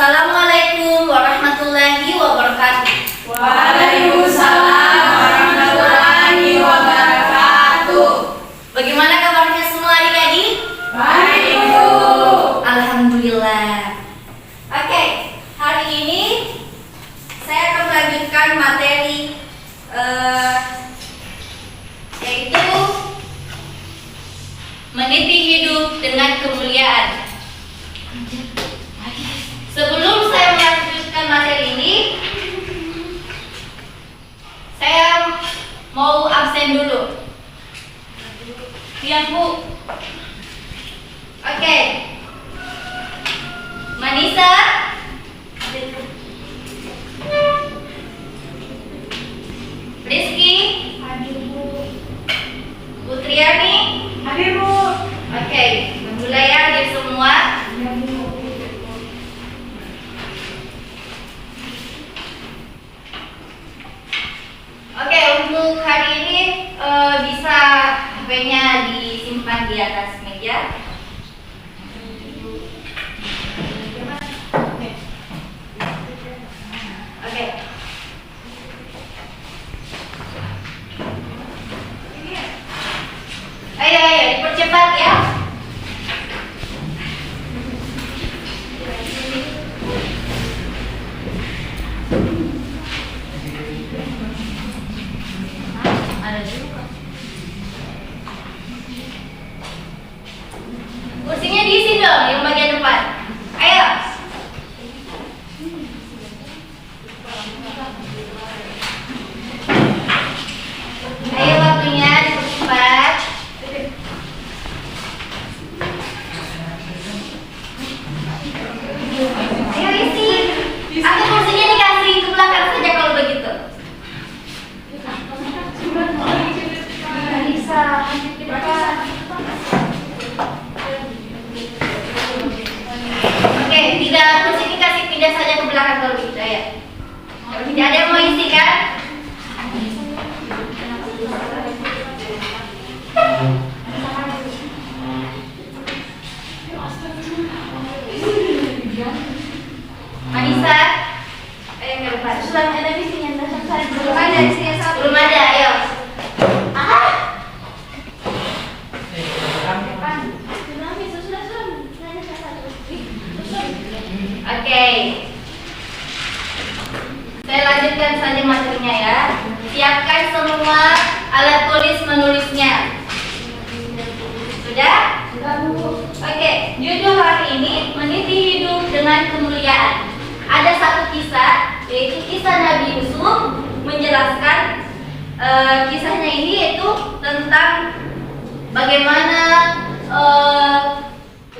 Assalamualaikum warahmatullahi wabarakatuh. Waalaikumsalam warahmatullahi wabarakatuh. Bagaimana kabarnya semua adik-adik? Baik, Bu. Alhamdulillah. Oke, hari ini saya akan melanjutkan materi yaitu meniti hidup dengan kemuliaan. Sebelum saya melanjutkan materi ini, saya mau absen dulu. Siap, Bu. Oke. Manisa. Rizky. Hadir, Bu. Putriani. Hadir, Bu. Oke, mulai ya hadir semua. Ya, Bu. Oke, untuk hari ini bisa HP-nya disimpan di atas meja. Oke. Ayo, dipercepat ya. Ada juga. Kursinya diisi dong yang bagian depan. Ayo. Ayo waktunya dipercepat. Ayo isi. Atau kursinya dikasih ke belakang saja kalau begitu. Bisa. Oke, tiga kursi dikasih pindah saja ke belakang kalau begitu ya. Tidak ada yang mau isi kan? Manisa, ayo ke depan. Sudah ada visinya, belum ada isinya satu. Belum ada, ayo. Oke. Saya lanjutkan saja materinya ya. Siapkan semua alat tulis menulisnya. Sudah? Sudah, Bu. Oke, judul hari ini meniti hidup dengan kemuliaan. Ada satu kisah, yaitu kisah Nabi Yusuf menjelaskan kisahnya ini yaitu tentang bagaimana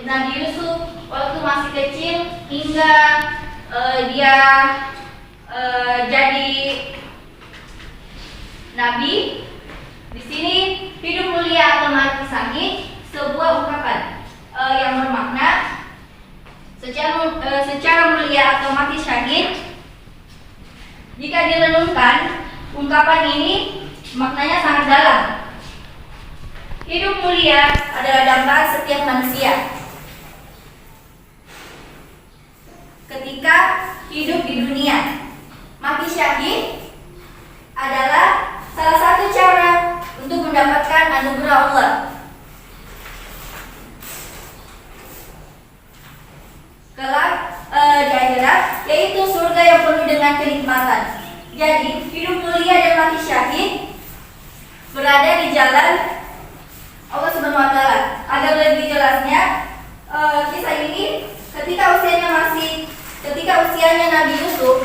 Nabi Yusuf waktu masih kecil hingga dia jadi nabi. Di sini hidup mulia atau mati sahih sebuah ungkapan yang bermakna secara mulia atau mati syahid. Jika direnungkan, ungkapan ini maknanya sangat dalam. Hidup mulia adalah dambaan setiap manusia. Ketika hidup di dunia, mati syahid adalah salah satu cara untuk mendapatkan anugerah Allah. Kelak di akhirat, yaitu surga yang penuh dengan kenikmatan. Jadi, hidup mulia dan mati syahid berada di jalan Allah Subhanahu wa Ta'ala. Agar lebih jelasnya, kisah ini ketika usianya Nabi Yusuf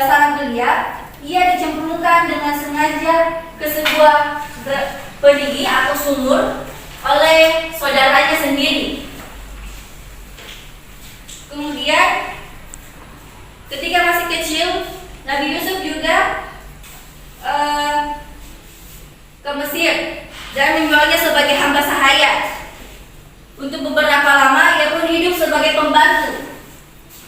sangat belia, ia dicemplungkan dengan sengaja ke sebuah pendigi atau sumur oleh saudaranya sendiri. Kemudian ketika masih kecil, Nabi Yusuf juga ke Mesir dan menjualnya sebagai hamba sahaya. Untuk beberapa lama ia pun hidup sebagai pembantu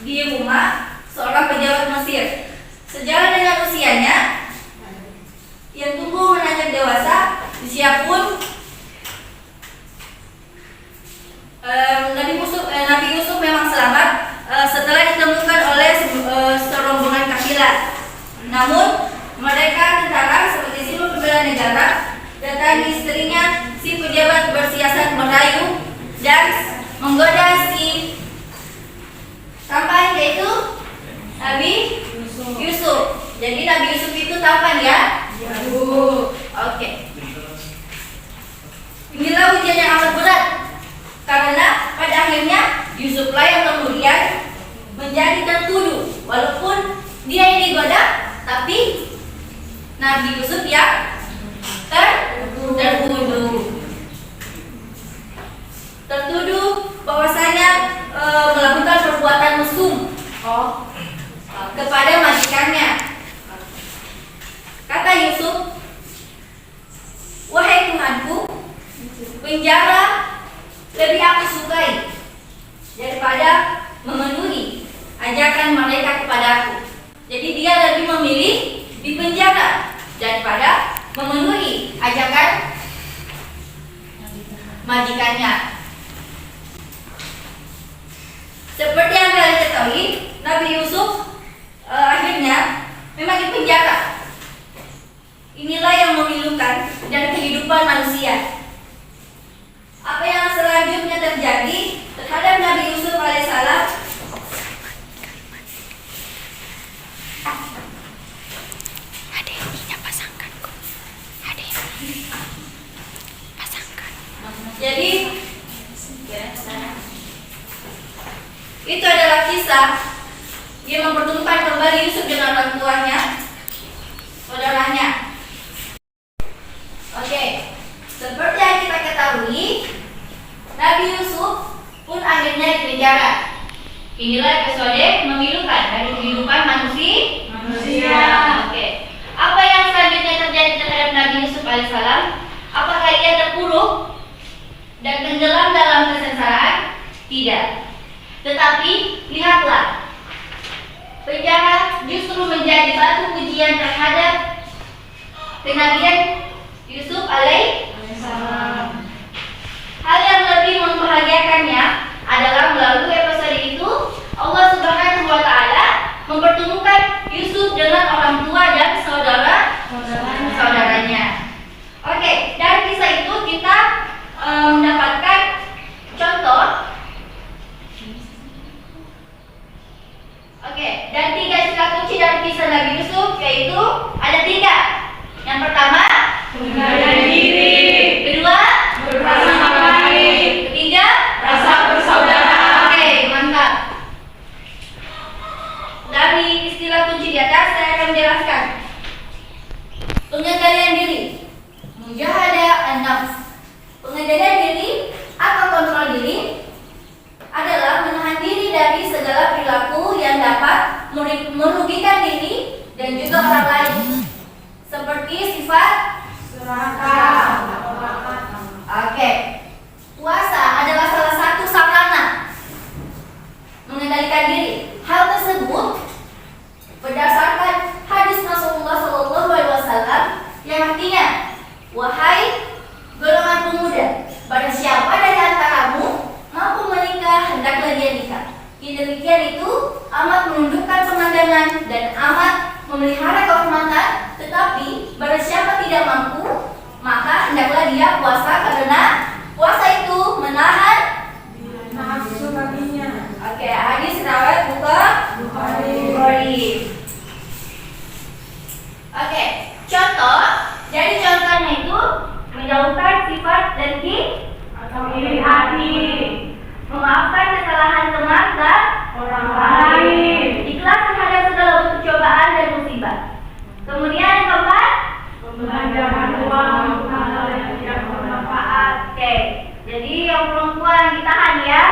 di rumah seorang pejabat Mesir. Sejalan dengan usianya yang tumbuh menanjak dewasa, usia pun Nabi Yusuf memang selamat setelah ditemukan Nabi Yusuf. Jadi Nabi Yusuf itu tampan ya? Ya, Bu. Oke. Inilah ujian yang amat berat. Karena pada akhirnya Yusuflah yang kemudian menjadi tertuduh. Walaupun dia yang digoda, tapi Nabi Yusuf yang tertuduh bahwasanya melakukan perbuatan mesum kepada majikannya. Kata Yusuf, "Wahai Tuhanku, penjara lebih aku sukai daripada memenuhi ajakan mereka kepadaku." Jadi dia lebih memilih di penjara daripada memenuhi ajakan majikannya. Seperti yang kalian ketahui, Nabi Yusuf akhirnya memang di penjara. Inilah yang memilukan dari kehidupan manusia. Apa yang selanjutnya terjadi terhadap Nabi Yusuf alaihissalam? Jadi itu adalah kisah dia mempertemukan kembali Yusuf dengan orang tuanya, saudaranya. Oke, seperti yang kita ketahui, Nabi Yusuf pun akhirnya dipenjara. Inilah episode memilukan dari kehidupan manusia. Oke, apa yang selanjutnya terjadi terhadap Nabi Yusuf alaihissalam? Apakah ia terpuruk dan tenggelam dalam kesengsaraan? Tidak. Tetapi lihatlah, penjara justru menjadi batu ujian terhadap kenabian Yusuf alaihissalam. Hal yang lebih membahagiakannya adalah melalui episode itu Allah Subhanahu wa taala mempertemukan Yusuf dengan orang tua dan saudaranya. Oke, dari kisah itu kita mendapatkan contoh. Oke, dan 3 istilah kunci dari kisah Nabi Yusuf, yaitu ada 3. Yang pertama, menghargai diri. Kedua, berprasangka baik. Ketiga, rasa bersaudara. Oke, mantap. Dari istilah kunci di atas saya akan menjelaskan. Pengendalian diri, mujahadah an-nafs. Pengendalian diri atau kontrol diri adalah menahan diri dari segala perilaku yang dapat merugikan diri dan juga orang lain, seperti sifat serakah. Oke, puasa adalah salah satu sarana mengendalikan diri. Hal tersebut berdasarkan hadis Rasulullah SAW yang artinya, wahai golongan pemuda, barang siapa dari antaramu mampu menikah, hendaklah dia nikah. Yang demikian itu amat menundukkan pemandangan dan amat memelihara kehormatan. Tetapi barang siapa tidak mampu, maka hendaklah dia puasa, karena puasa itu menahan nafsu baginya. Oke, hadis riwayat Bukhari. Oke, contoh. Jadi contohnya itu menjauhkan sifat dengki atau iri hati, memaafkan kesalahan teman dan orang lain, ikhlas terhadap segala bentuk cobaan dan musibah. Kemudian yang keempat, membelanjakan uang untuk hal yang tidak bermanfaat. Oke, jadi yang perempuan yang ditahan ya,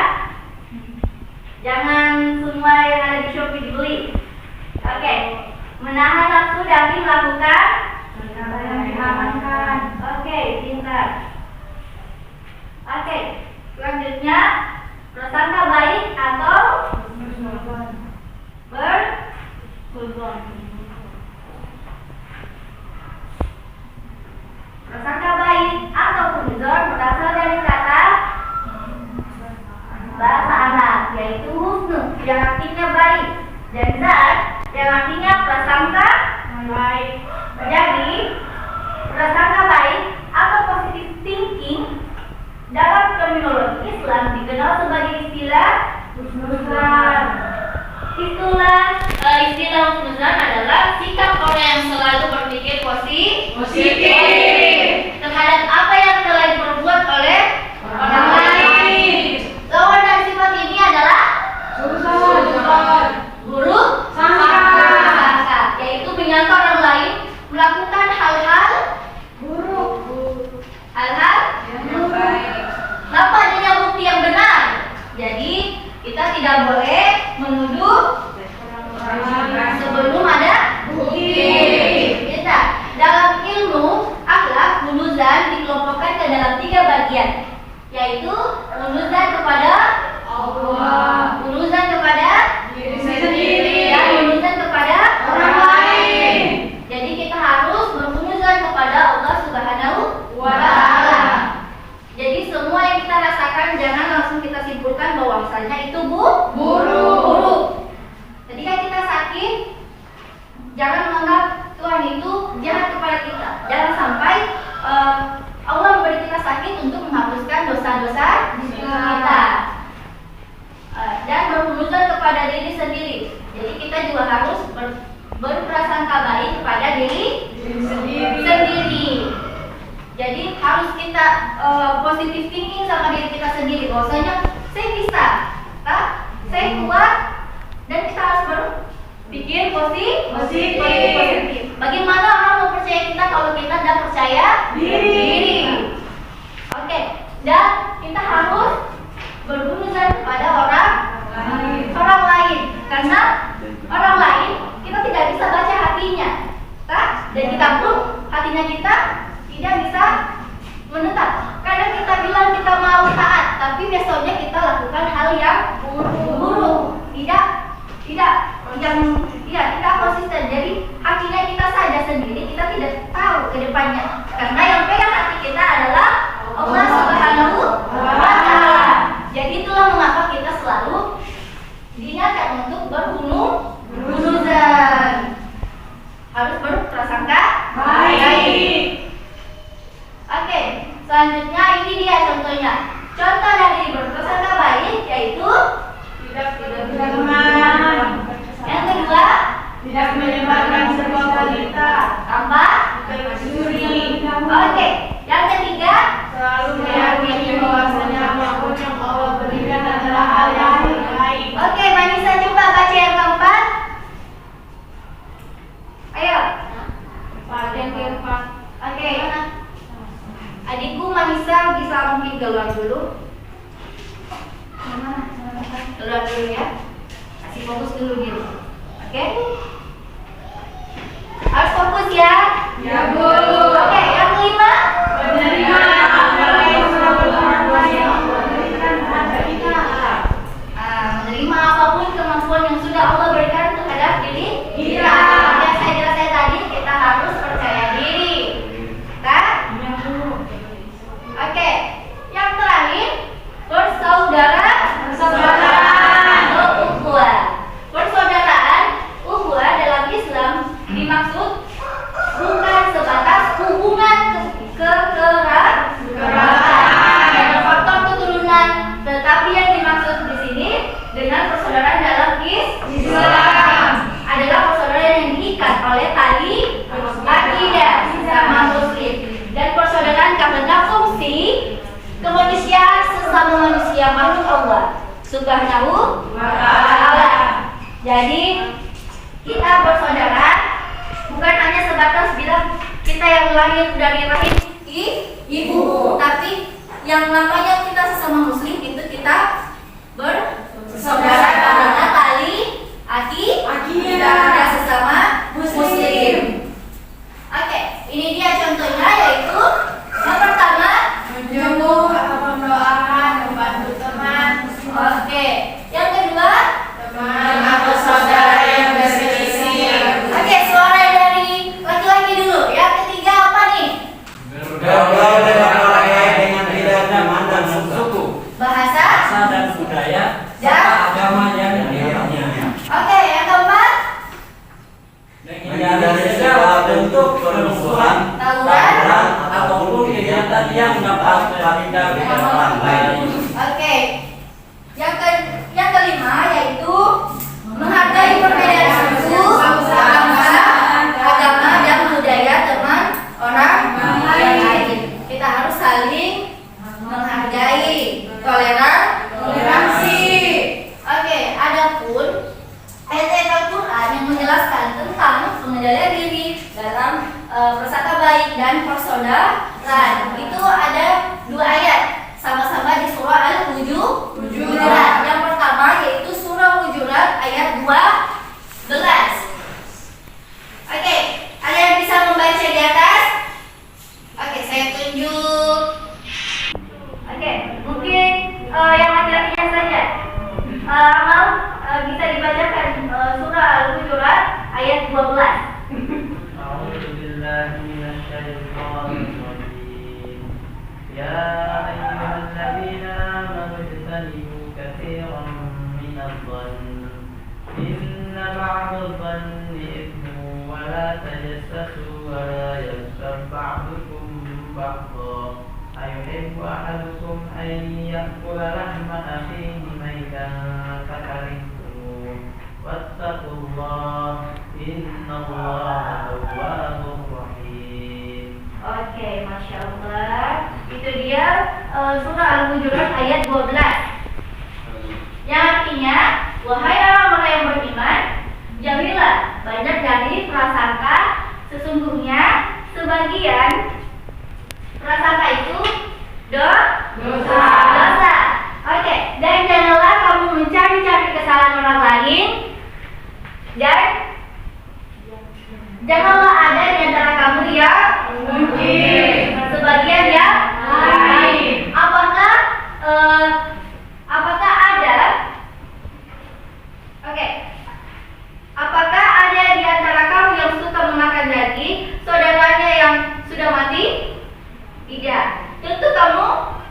jangan semua yang ada di Shopee dibeli. Oke, menahan nafsu dari melakukan perkara yang diharamkan. Oke, pintar. Oke, selanjutnya prasangka baik atau berhubung. Prasangka baik atau huzon berasal dari kata bahasa Arab, yaitu husnu yang artinya baik, dan zat yang artinya prasangka baik. Jadi prasangka baik atau positive thinking dalam terminologi Islam dikenal sebagai istilah husnuzan. Istilah orang yang selalu berpikir Positif. terhadap apa yang telah diperbuat oleh orang lain. Lawan dari sifat ini adalah buruk sangka, yaitu menyangka orang lain melakukan hal-hal tanpa adanya bukti yang benar. Jadi kita tidak boleh menuduh sebelum ada bukti. Kita dalam ilmu akhlak hunuzan dikelompokkan ke dalam 3 bagian, yaitu hunuzan kepada Allah, hunuzan kepada Diri sendiri. dan hunuzan kepada Orang lain. Jadi kita harus berhunuzan kepada Allah Subhanahu Wa ta'ala. Jadi semua yang kita rasakan jangan langsung kita simpulkan bahwa misalnya itu buruk. Ketika kita sakit, jangan menganggap Tuhan itu jahat kepada kita. Jangan sampai Allah memberi kita sakit untuk menghapuskan dosa-dosa kita. Dan berhunuzan kepada diri sendiri. Jadi kita juga harus berprasangka baik kepada diri sendiri. Jadi harus kita positive thinking sama diri kita sendiri. Bahwasanya saya bisa, saya kuat, dan kita harus berpikir positif. Bagaimana orang mau percaya kita kalau kita tidak percaya diri? Oke, dan kita harus berhunuzan kepada orang lain, karena orang lain kita tidak bisa baca hatinya, dan kita pun hatinya kita tidak bisa menetap. Kadang kita bilang kita mau taat, tapi besoknya kita lakukan hal yang buruk. Tidak konsisten. Jadi hatinya kita saja sendiri, kita tidak tahu ke depannya. Karena yang pegang hati kita adalah Allah Subhanahu wa ta'ala. Jadi itulah mengapa kita selalu diingatkan untuk berhunuzan. Harus berprasangka baik. Oke, selanjutnya ini dia contohnya. Contoh dari berprasangka baik yaitu Tidak berteman. yang kedua, Tidak menyebarkan sebuah berita. tanpa Mencuri. Oke, yang ketiga, Selalu meyakini bahwasanya apapun yang Allah berikan adalah hal yang terbaik. oke, Manisa coba baca yang keempat. Ayo. Yang keempat. Oke. Adikku Manisa bisa mungkin keluar dulu. Keluar dulu ya. Kasih fokus dulu gitu. Oke? Harus fokus ya. Ya, Bu. Oke, yang kelima. Menerima apa yang telah berbuat yang Allah berikan kepada kita. Menerima apapun kemampuan yang sudah Allah berikan terhadap diri Kita. Yang saya jelaskan tadi, kita harus percaya diri. Kan? Oke, yang terakhir bersaudara atau ukhuwah. Persaudaraan ukhuwah dalam Islam dimaksud bukan sebatas hubungan kekerabatan dan faktor keturunan, tetapi yang dimaksud di sini dengan persaudaraan dalam Islam adalah persaudaraan yang diikat oleh tali akidah sesama muslim, dan persaudaraan karena fungsi kemanusiaan sesama manusia makhluk Allah Subhanahu wa ta'ala. Jadi kita bersaudara bukan hanya sebatas bilang kita yang lahir dari rahim ibu, tapi yang namanya kita sesama muslim itu kita bersaudara karena tali akidah sesama muslim. Oke, ini dia contohnya, yaitu yang pertama Menjenguk atau mendoakan, membantu teman. Oke, yang kedua Teman atau saudara yang berselisih. Oke, suara dari laki-laki dulu. Yang ketiga apa nih? Bergaul dengan orang lain dengan tidak memandang suku, Bahasa. dan budaya, Dan agama yang dianutnya. Oke, yang bela diri, dalam prasangka baik dan persaudaraan. Itu ada 2 ayat sama-sama di surah Al-Hujurat. Yang pertama yaitu surah Hujurat ayat 12. Oke, ada yang bisa membaca di atas? Oke, saya tunjuk. Oke, mungkin yang laki-lakinya saja. Amal bisa dibacakan surah Al-Hujurat ayat 12. أعوذ بالله من الشيطان الرجيم يا أيها الذين آمنوا اجتنبوا كثيرا من الظن إن بعض الظن إثم ولا تجسسوا ولا يغتب بعضكم بعضا أيحب أحدكم أن يأكل لحم أخيه ميتا فكرهتموه واتقوا الله إن الله تواب رحيم. Oke, Masya Allah. Itu dia surah Al-Hujurat ayat 12. Yang artinya, wahai orang-orang yang beriman, jauhilah banyak dari prasangka, sesungguhnya sebagian prasangka itu dosa. Oke, dan janganlah kamu mencari-cari kesalahan orang lain, dan janganlah ada di antara kamu yang sebagian yang lain. Apakah ada? Oke. Apakah ada di antara kamu yang suka memakan daging saudaranya yang sudah mati? Tidak. Tentu kamu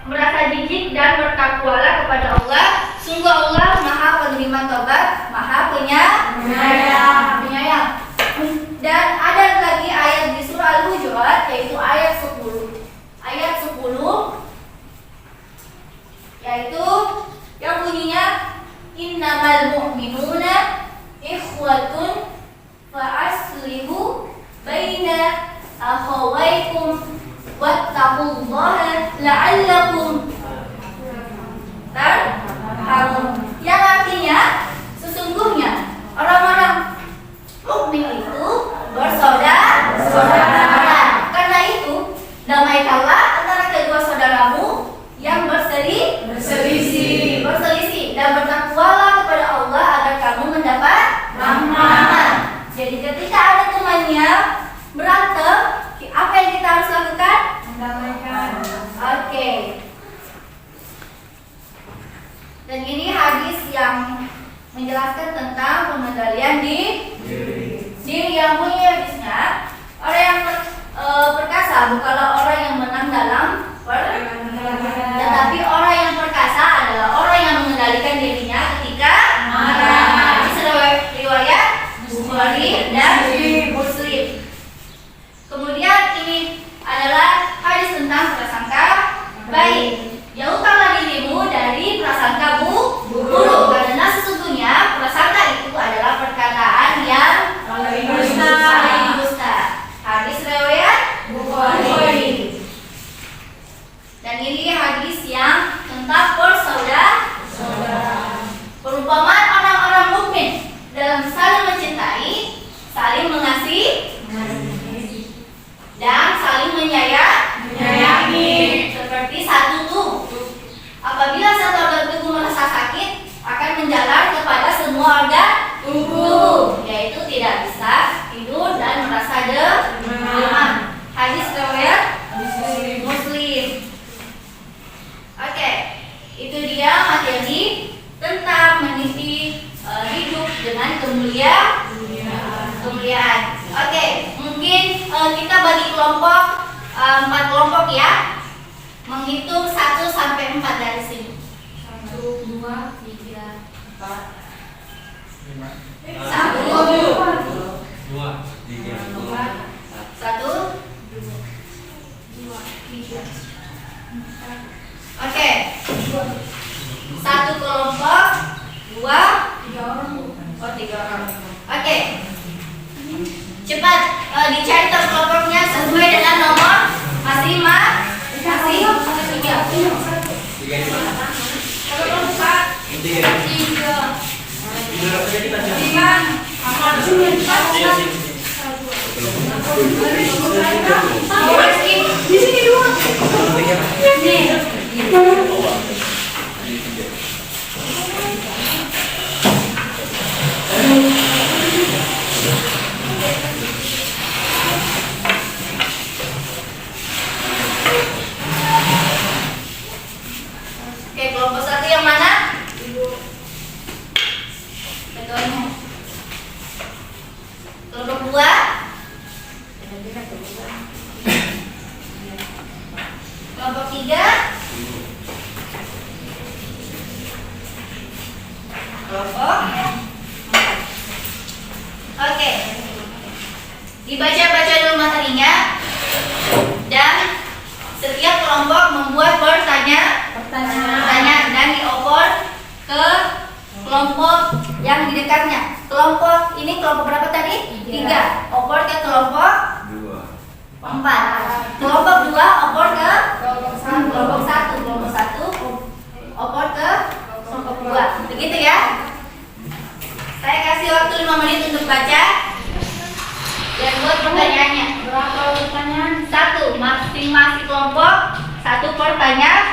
merasa jijik dan bertakwalah kepada Allah. Sungguh Allah Maha Penerima Tobat, Maha Penyayang. Dan ada lagi ayat di surah Al-Hujurat yaitu ayat 10. Ayat 10 yaitu yang bunyinya innamal mu'minuna ikhwatun fa aslihu baina akhawaykum wattaqullaha la'allakum tarhamun. Yang artinya sesungguhnya orang-orang mukmin itu bersaudara. Karena itu damaikanlah antara kedua saudaramu yang berselisih dan bertakwalah kepada Allah agar kamu mendapat rahmat. Jadi ketika ada temannya berantem, apa yang kita harus lakukan? Mendamaikan. Oke. Dan ini hadis yang menjelaskan tentang pengendalian diri yang mulia hadisnya. Orang yang perkasa bukanlah orang yang menang dalam tetapi orang yang perkasa adalah orang yang mengendalikan dirinya ketika marah. Hadis riwayat Bukhari dan Muslim. Kemudian ini adalah hadis tentang prasangka baik. Jauhkanlah dirimu dari prasangka buruk, karena sesungguhnya prasangka itu adalah perkataan yang dusta. Hadis riwayat Bukhari. Dan ini hadis yang tentang persaudaraan. Perumpamaan orang-orang mukmin dalam saling mencintai, saling mengasihi, dan saling menyayangi. Seperti satu tubuh. Apabila satu organ tubuh merasa sakit, akan menjalar kepada semua organ tubuh, yaitu tidak bisa tidur dan merasa demam. Hadis riwayat Muslim. Oke, itu dia materi tentang meniti hidup dengan kemuliaan. Oke, mungkin kita bagi kelompok 4 kelompok ya. Menghitung 1 sampai 4 dari sini. 1, 2, 3, 4, 5. 1, 2, 3, 1, 2, 3. Oke. 1 kelompok, 2, 3 orang. Oh, 3 orang. Oke. Cepat dicari kelompoknya sesuai dengan nomor masing-masing. Tiga. Di sini doang. Oke, kelompok 1 yang mana? Contohnya. Kelompok 2. Kelompok 3. Kelompok 4. Oke. Dibaca-baca dulu materinya dan setiap kelompok membuat pertanyaan dan diopor ke kelompok yang di dekatnya. Kelompok ini kelompok berapa tadi? 3. Opor ke kelompok 4. Kelompok 2 opor ke kelompok 1. Kelompok 1 opor ke kelompok 2. Begitu ya? Saya kasih waktu 5 menit untuk baca dan buat pertanyaannya. Berapa pertanyaan? 1. Masing-masing kelompok 1 pertanyaan.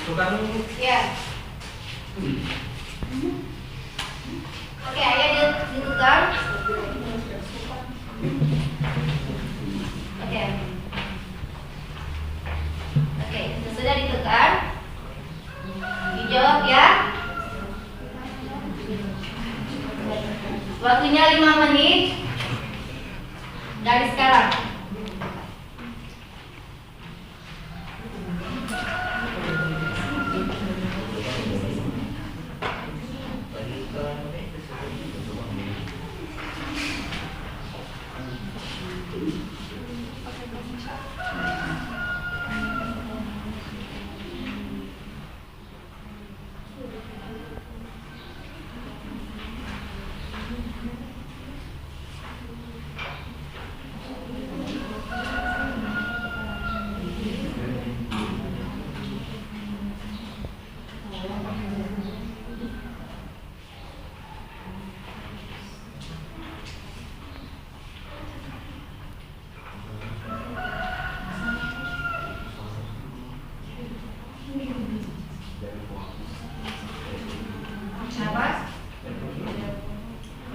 Tukang Ya. Oke, ayo ditukar. Oke. Oke, sudah ditukar. Dijawab ya. Waktunya 5 menit dari sekarang.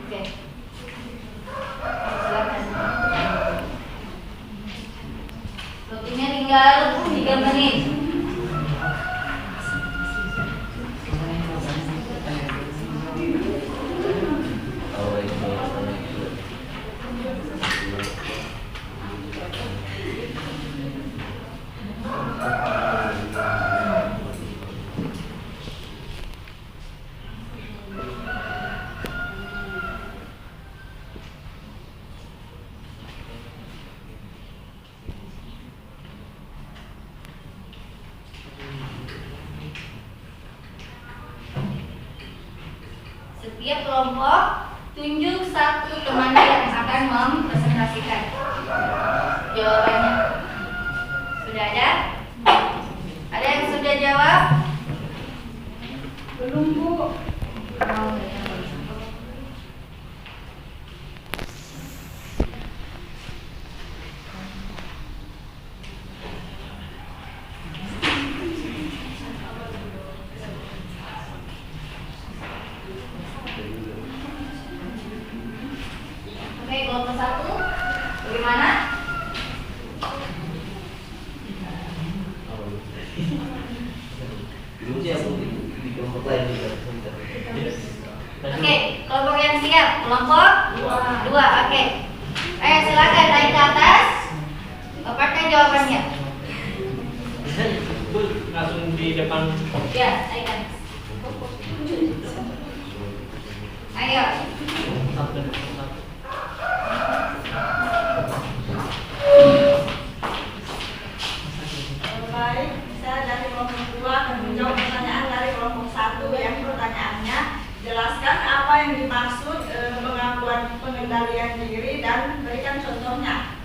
Oke. Silakan. Tiap kelompok tunjuk satu temannya yang akan mempresentasikan jawabannya. Sudah ada? Ada yang sudah jawab? Belum, Bu. Oke, kelompok 1 bagaimana? Dulu sih aku di kelompok lain juga. Oke, kelompok yang siap. Kelompok 2. Oke. Silakan naik ke atas. Paparkan jawabannya. Langsung di depan. Ya, naikkan. Ayo. Baik, saya dari kelompok 2 akan menjawab pertanyaan dari kelompok 1 yang pertanyaannya, jelaskan apa yang dimaksud pengakuan pengendalian diri dan berikan contohnya.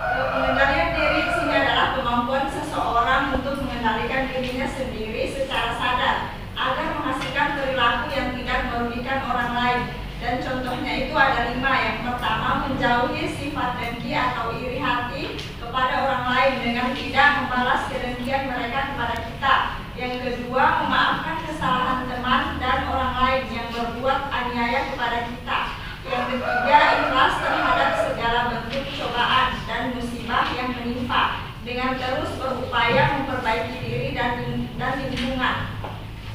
Pengendalian diri sini adalah kemampuan seseorang untuk mengendalikan dirinya sendiri secara sadar agar menghasilkan perilaku yang tidak merugikan orang lain. Dan contohnya itu ada 5. Yang pertama, menjauhi sifat dengki atau iri hati kepada orang lain dengan tidak membalas kedengkian mereka kepada kita. Yang kedua, memaafkan kesalahan teman dan orang lain yang berbuat aniaya kepada kita. Yang ketiga, ikhlas terhadap segala bentuk cobaan dan musibah yang menimpa dengan terus berupaya memperbaiki diri dan lingkungan.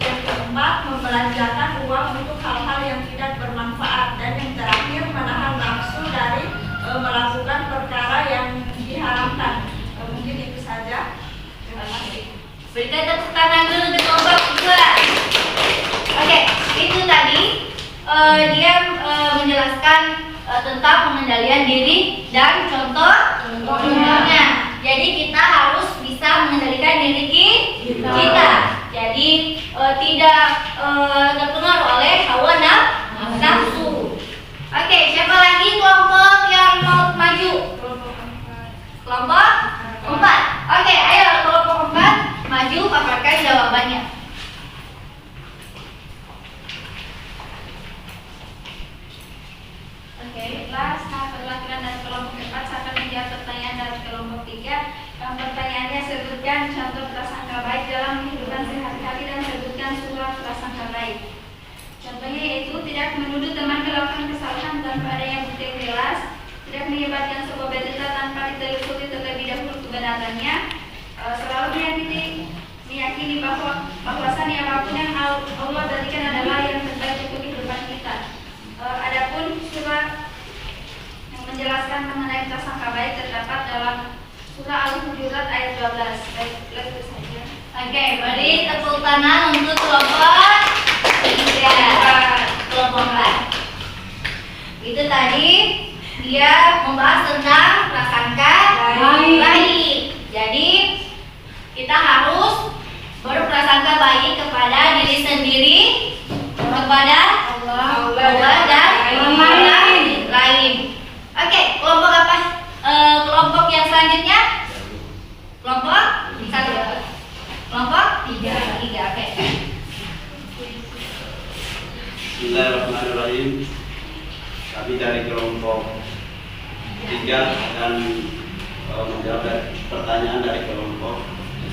Yang keempat, membelanjakan uang untuk hal-hal yang tidak bermanfaat. Dan yang terakhir, menahan nafsu dari melakukan perkara yang diharamkan. Mungkin itu saja. Terima kasih. Berikan tepuk tangan dulu untuk kelompok 2. Oke, itu tadi dia menjelaskan tentang pengendalian diri dan contohnya. Jadi kita harus bisa mengendalikan diri kita. Jadi tidak terpengaruh oleh hawa nafsu. Oke, siapa lagi kelompok yang mau maju? Kelompok 4. Oke, ayo kelompok 4 maju, paparkan jawabannya. Oke, baiklah. Perwakilan dari kelompok 4 saya akan menjawab pertanyaan dari kelompok 3. Pertanyaannya, sebutkan contoh prasangka baik dalam kehidupan sehari-hari dan sebutkan surat prasangka baik. Contohnya yaitu tidak menuduh teman melakukan kesalahan tanpa adanya bukti yang jelas, tidak menyebarkan sebuah berita tanpa ditelusuri terlebih dahulu kebenarannya, selalu meyakini bahwasannya apapun yang Allah berikan adalah yang terbaik untuk kehidupan kita. Adapun surat yang menjelaskan mengenai prasangka baik terdapat dalam surah Al-Hujurat ayat 12. Baik, itu saja. Oke, beri tepuk tangan untuk kelompok 3, kelompok 4. Itu tadi dia membahas tentang prasangka baik. Jadi kita harus berprasangka baik kepada diri sendiri, kepada Allah dan orang lain. Oke, kelompok apa? Kelompok yang selanjutnya? Kelompok 1. Kelompok 3. Oke. Bismillahirrahmanirrahim. Kami dari kelompok 3 akan menjawab pertanyaan dari kelompok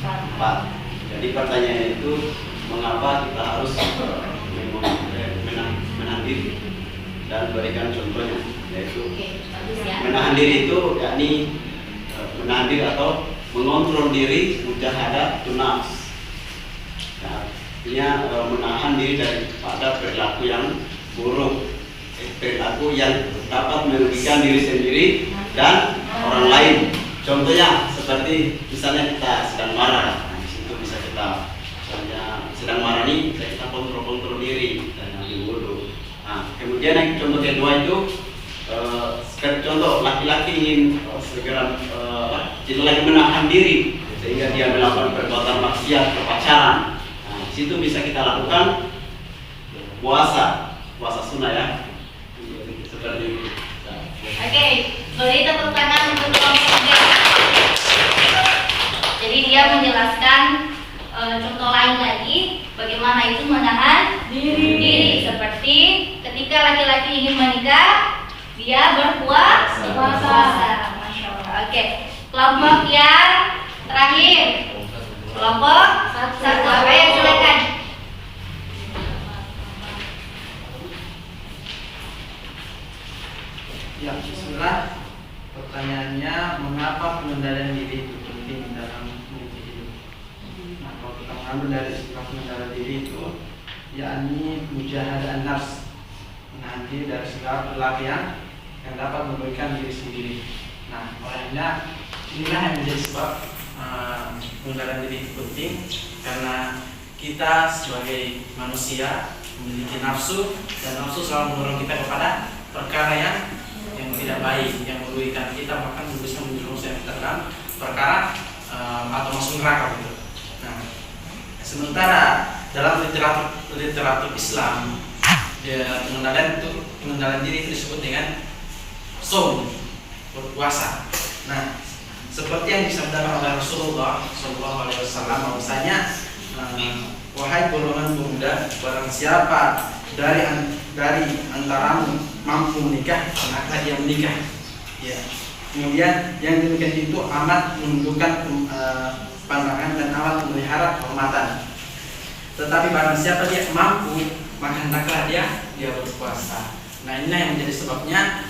4. Jadi pertanyaan itu, mengapa kita harus menahan diri dan berikan contohnya, yaitu menahan diri itu yakni menahan diri atau mengontrol diri, mujahadah nafs. Nah, artinya menahan diri daripada perilaku yang buruk, perilaku yang dapat merugikan diri sendiri dan orang lain. Contohnya seperti misalnya kita sedang marah, nah, di situ bisa kita, misalnya sedang marah nih, bisa kita kontrol diri dan ambil wudhu. Nah, kemudian yang contoh kedua itu seperti contoh laki-laki ingin segera tidak lagi menahan diri sehingga dia melakukan perbuatan maksiat, berpacaran. Nah, di situ bisa kita lakukan puasa. puasa sunnah ya. Seperti itu. Oke, beri tepuk tangan untuk kelompok B. Jadi dia menjelaskan contoh lain lagi bagaimana itu menahan diri. Seperti ketika laki-laki ingin menikah, dia berpuasa. Masya Allah. Oke, kelompok yang terakhir, kelompok satu. Apa yang silakan? Ya, bismillah. Pertanyaannya, mengapa pengendalian diri itu penting dalam meniti hidup? Nah, kalau kita mengambil dari istilah pengendalian diri itu, yakni mujahadah nafs, menahan diri dari segala pelarian yang dapat merugikan diri sendiri. Nah, olehnya inilah yang menjadi sebab pengendalian diri itu penting, karena kita sebagai manusia memiliki nafsu, dan nafsu selalu mendorong kita kepada perkara yang tidak baik, yang merugikan kita, bahkan bisa menjerumuskan kita dalam perkara atau masuk neraka gitu. Nah, sementara dalam literatur Islam, pengendalian diri itu disebut dengan shaum, berpuasa. Nah, seperti yang disabdakan oleh Rasulullah SAW, bahwasanya wahai golongan pemuda, barang siapa dari antaramu mampu menikah, maka dia menikah. Ya. Kemudian yang demikian itu amat menundukkan pandangan dan amat memelihara kehormatan. Tetapi barang siapa dia mampu, maka hendaklah dia berpuasa. Nah, inilah yang menjadi sebabnya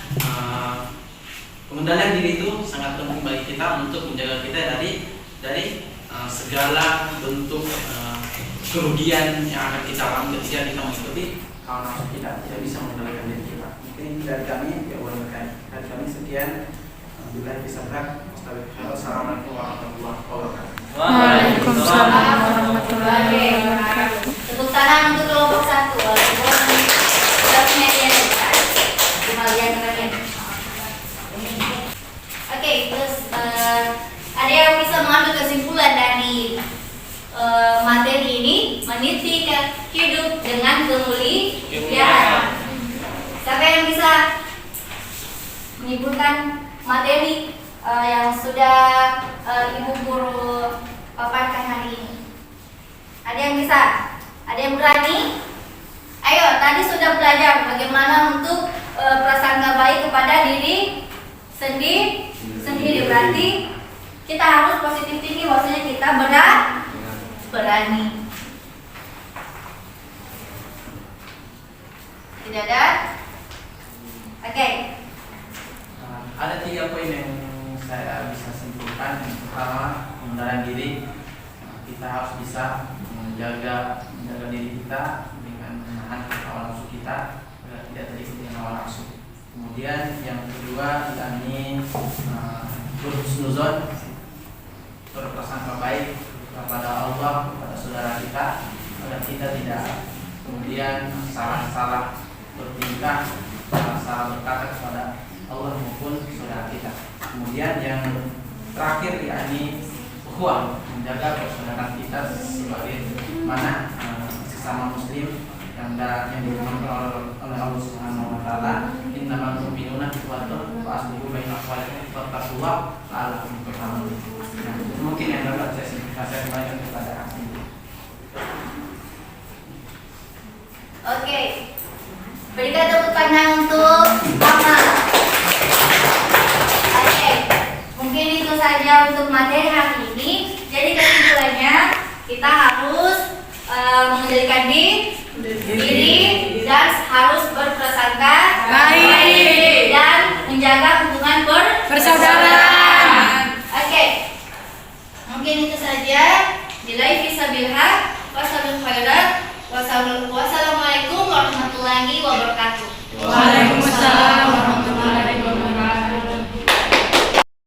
pengendalian diri itu sangat penting bagi kita untuk menjaga kita dari segala bentuk kerugian yang akan kita alami ketika kita mengikuti hawa nafsu kita, tidak bisa mengendalikan diri kita. Mungkin ini dari kami, ya dari kami sekian. Bila bisa berat, Assalamualaikum warahmatullahi wabarakatuh. Waalaikumsalam warahmatullahi wabarakatuh. Tepuk tangan untuk kelompok satu. Oke, terus ada yang bisa mengambil kesimpulan dari materi ini, meniti hidup dengan kemuliaan. Siapa yang bisa menyimpulkan materi yang sudah Ibu Guru paparkan hari ini? Ada yang bisa? Ada yang berani? Ayo, tadi sudah belajar bagaimana untuk prasangka baik kepada diri sendiri. Berarti kita harus positif tinggi, maksudnya kita berani. Tidak ada? Oke. Ada 3 poin yang saya bisa simpulkan. Yang pertama, pengendalian diri. Kita harus bisa menjaga diri kita dengan menahan hawa nafsu kita agar tidak terikut dengan hawa nafsu. Kemudian yang kedua, yakni husnuzon, berprasangka baik kepada Allah, kepada saudara kita, agar kita tidak kemudian salah bertingkah, salah berkata kepada Allah maupun saudara kita. Kemudian yang terakhir, yakni ukhuwah, menjaga persaudaraan kita sebagai mana sesama muslim yang dihukumkan oleh Allah Subhanahu wa taala. Innamal mu'minuna ikhwatun fa aslihu baina akhawaykum fattaqullaha la'allakum turhamun. Nah, mungkin yang dapat saya sampaikan kepada Aksi. Oke. Berikan tepuk tangan untuk Mama. Oke. Mungkin itu saja untuk materi hari ini. Jadi kesimpulannya, kita harus mengendalikan diri dan harus berprasangka